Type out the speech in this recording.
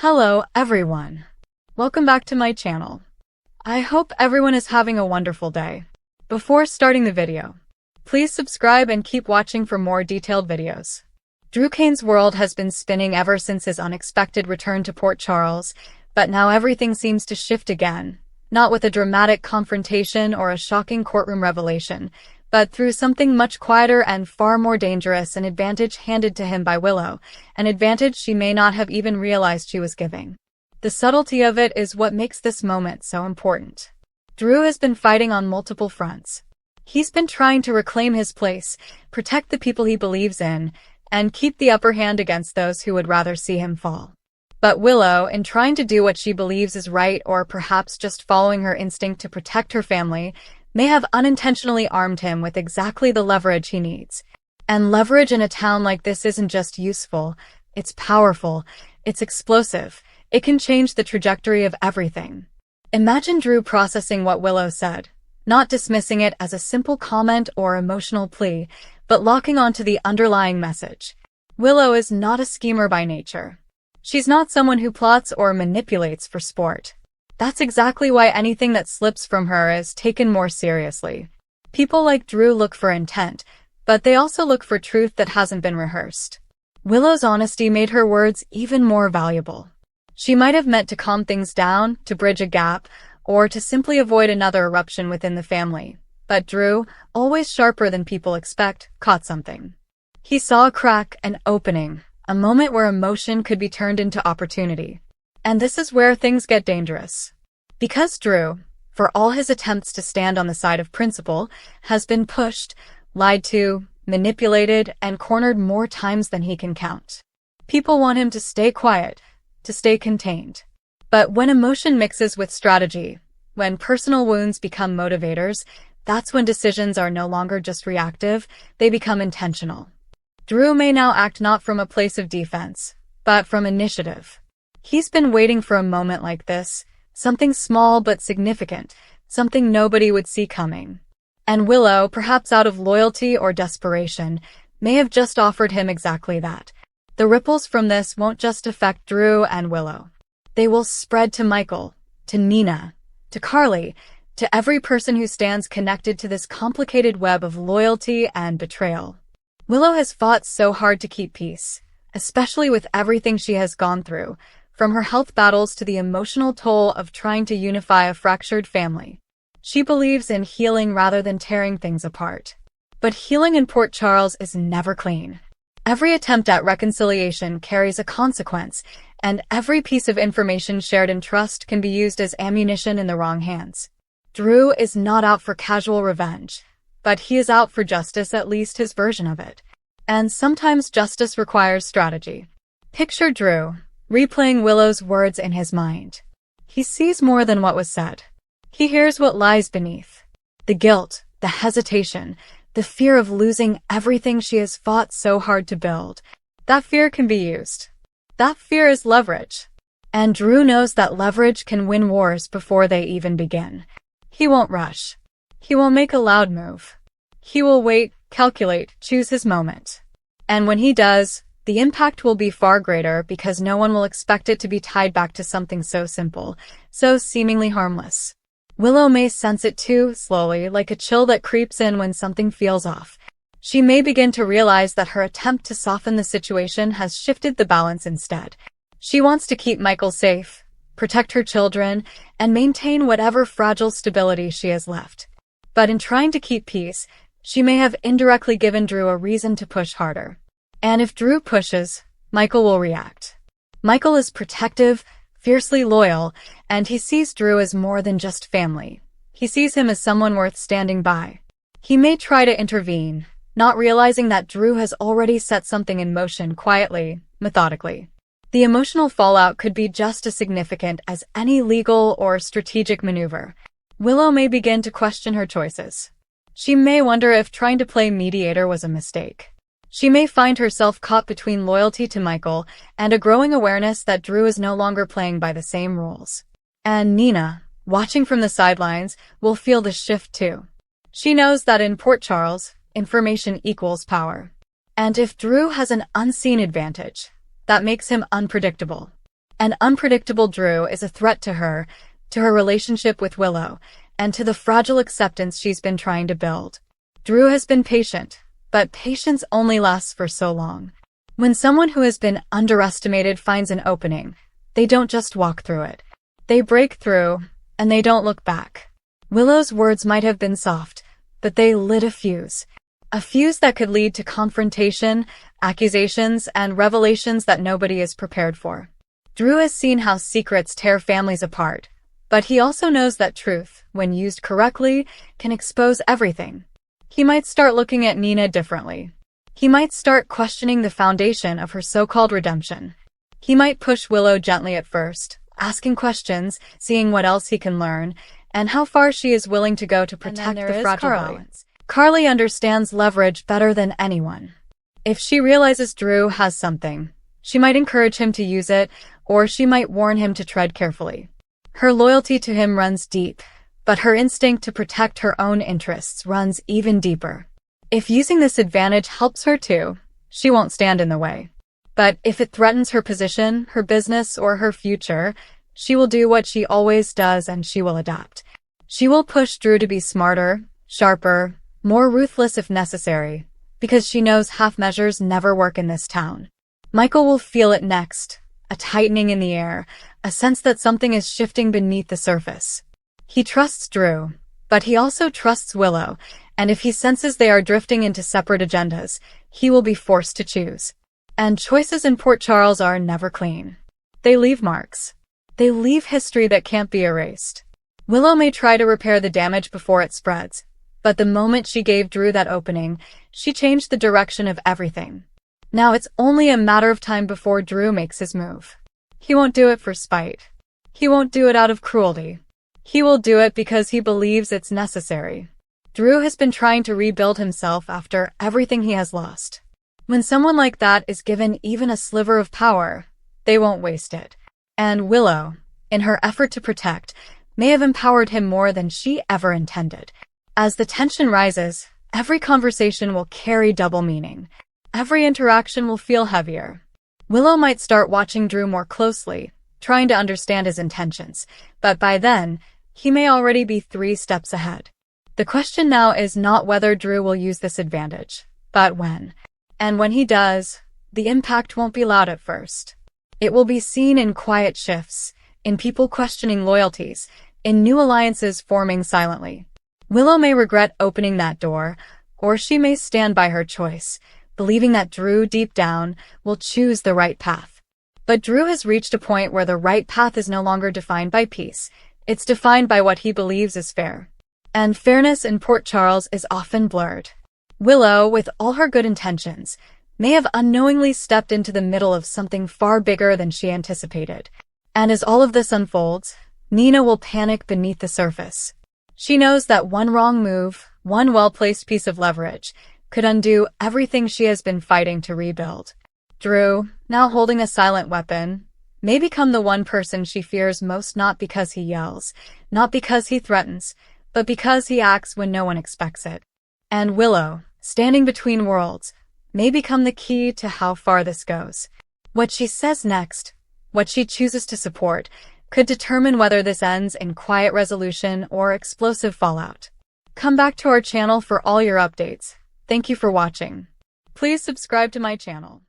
Hello, everyone. Welcome back to my channel. I hope everyone is having a wonderful day. Before starting the video, please subscribe and keep watching for more detailed videos. Drew Kane's world has been spinning ever since his unexpected return to Port Charles, but now everything seems to shift again, not with a dramatic confrontation or a shocking courtroom revelation, but through something much quieter and far more dangerous, an advantage handed to him by Willow, an advantage she may not have even realized she was giving. The subtlety of it is what makes this moment so important. Drew has been fighting on multiple fronts. He's been trying to reclaim his place, protect the people he believes in, and keep the upper hand against those who would rather see him fall. But Willow, in trying to do what she believes is right, or perhaps just following her instinct to protect her family, may have unintentionally armed him with exactly the leverage he needs. And leverage in a town like this isn't just useful, it's powerful, it's explosive, it can change the trajectory of everything. Imagine Drew processing what Willow said, not dismissing it as a simple comment or emotional plea, but locking onto the underlying message. Willow is not a schemer by nature. She's not someone who plots or manipulates for sport. That's exactly why anything that slips from her is taken more seriously. People like Drew look for intent, but they also look for truth that hasn't been rehearsed. Willow's honesty made her words even more valuable. She might have meant to calm things down, to bridge a gap, or to simply avoid another eruption within the family. But Drew, always sharper than people expect, caught something. He saw a crack, an opening, a moment where emotion could be turned into opportunity. And this is where things get dangerous. Because Drew, for all his attempts to stand on the side of principle, has been pushed, lied to, manipulated, and cornered more times than he can count. People want him to stay quiet, to stay contained. But when emotion mixes with strategy, when personal wounds become motivators, that's when decisions are no longer just reactive, they become intentional. Drew may now act not from a place of defense, but from initiative. He's been waiting for a moment like this, something small but significant, something nobody would see coming. And Willow, perhaps out of loyalty or desperation, may have just offered him exactly that. The ripples from this won't just affect Drew and Willow. They will spread to Michael, to Nina, to Carly, to every person who stands connected to this complicated web of loyalty and betrayal. Willow has fought so hard to keep peace, especially with everything she has gone through, from her health battles to the emotional toll of trying to unify a fractured family. She believes in healing rather than tearing things apart. But healing in Port Charles is never clean. Every attempt at reconciliation carries a consequence, and every piece of information shared in trust can be used as ammunition in the wrong hands. Drew is not out for casual revenge, but he is out for justice, at least his version of it. And sometimes justice requires strategy. Picture Drew replaying Willow's words in his mind. He sees more than what was said. He hears what lies beneath. The guilt, the hesitation, the fear of losing everything she has fought so hard to build. That fear can be used. That fear is leverage. And Drew knows that leverage can win wars before they even begin. He won't rush. He won't make a loud move. He will wait, calculate, choose his moment. And when he does, the impact will be far greater because no one will expect it to be tied back to something so simple, so seemingly harmless. Willow may sense it too, slowly, like a chill that creeps in when something feels off. She may begin to realize that her attempt to soften the situation has shifted the balance instead. She wants to keep Michael safe, protect her children, and maintain whatever fragile stability she has left. But in trying to keep peace, she may have indirectly given Drew a reason to push harder. And if Drew pushes, Michael will react. Michael is protective, fiercely loyal, and he sees Drew as more than just family. He sees him as someone worth standing by. He may try to intervene, not realizing that Drew has already set something in motion quietly, methodically. The emotional fallout could be just as significant as any legal or strategic maneuver. Willow may begin to question her choices. She may wonder if trying to play mediator was a mistake. She may find herself caught between loyalty to Michael and a growing awareness that Drew is no longer playing by the same rules. And Nina, watching from the sidelines, will feel the shift too. She knows that in Port Charles, information equals power. And if Drew has an unseen advantage, that makes him unpredictable. An unpredictable Drew is a threat to her relationship with Willow, and to the fragile acceptance she's been trying to build. Drew has been patient, but patience only lasts for so long. When someone who has been underestimated finds an opening, they don't just walk through it. They break through, and they don't look back. Willow's words might have been soft, but they lit a fuse. A fuse that could lead to confrontation, accusations, and revelations that nobody is prepared for. Drew has seen how secrets tear families apart, but he also knows that truth, when used correctly, can expose everything. He might start looking at Nina differently. He might start questioning the foundation of her so-called redemption. He might push Willow gently at first, asking questions, seeing what else he can learn, and how far she is willing to go to protect the fragile balance. Carly understands leverage better than anyone. If she realizes Drew has something, she might encourage him to use it, or she might warn him to tread carefully. Her loyalty to him runs deep, but her instinct to protect her own interests runs even deeper. If using this advantage helps her too, she won't stand in the way. But if it threatens her position, her business, or her future, she will do what she always does and she will adapt. She will push Drew to be smarter, sharper, more ruthless if necessary, because she knows half measures never work in this town. Michael will feel it next, a tightening in the air, a sense that something is shifting beneath the surface. He trusts Drew, but he also trusts Willow, and if he senses they are drifting into separate agendas, he will be forced to choose. And choices in Port Charles are never clean. They leave marks. They leave history that can't be erased. Willow may try to repair the damage before it spreads, but the moment she gave Drew that opening, she changed the direction of everything. Now it's only a matter of time before Drew makes his move. He won't do it for spite. He won't do it out of cruelty. He will do it because he believes it's necessary. Drew has been trying to rebuild himself after everything he has lost. When someone like that is given even a sliver of power, they won't waste it. And Willow, in her effort to protect, may have empowered him more than she ever intended. As the tension rises, every conversation will carry double meaning. Every interaction will feel heavier. Willow might start watching Drew more closely, trying to understand his intentions, but by then, he may already be 3 steps ahead. The question now is not whether Drew will use this advantage, but when. And when he does, the impact won't be loud at first. It will be seen in quiet shifts, in people questioning loyalties, in new alliances forming silently. Willow may regret opening that door, or she may stand by her choice, believing that Drew, deep down, will choose the right path. But Drew has reached a point where the right path is no longer defined by peace. It's defined by what he believes is fair. And fairness in Port Charles is often blurred. Willow, with all her good intentions, may have unknowingly stepped into the middle of something far bigger than she anticipated. And as all of this unfolds, Nina will panic beneath the surface. She knows that one wrong move, one well-placed piece of leverage, could undo everything she has been fighting to rebuild. Drew, now holding a silent weapon, may become the one person she fears most, not because he yells, not because he threatens, but because he acts when no one expects it. And Willow, standing between worlds, may become the key to how far this goes. What she says next, what she chooses to support, could determine whether this ends in quiet resolution or explosive fallout. Come back to our channel for all your updates. Thank you for watching. Please subscribe to my channel.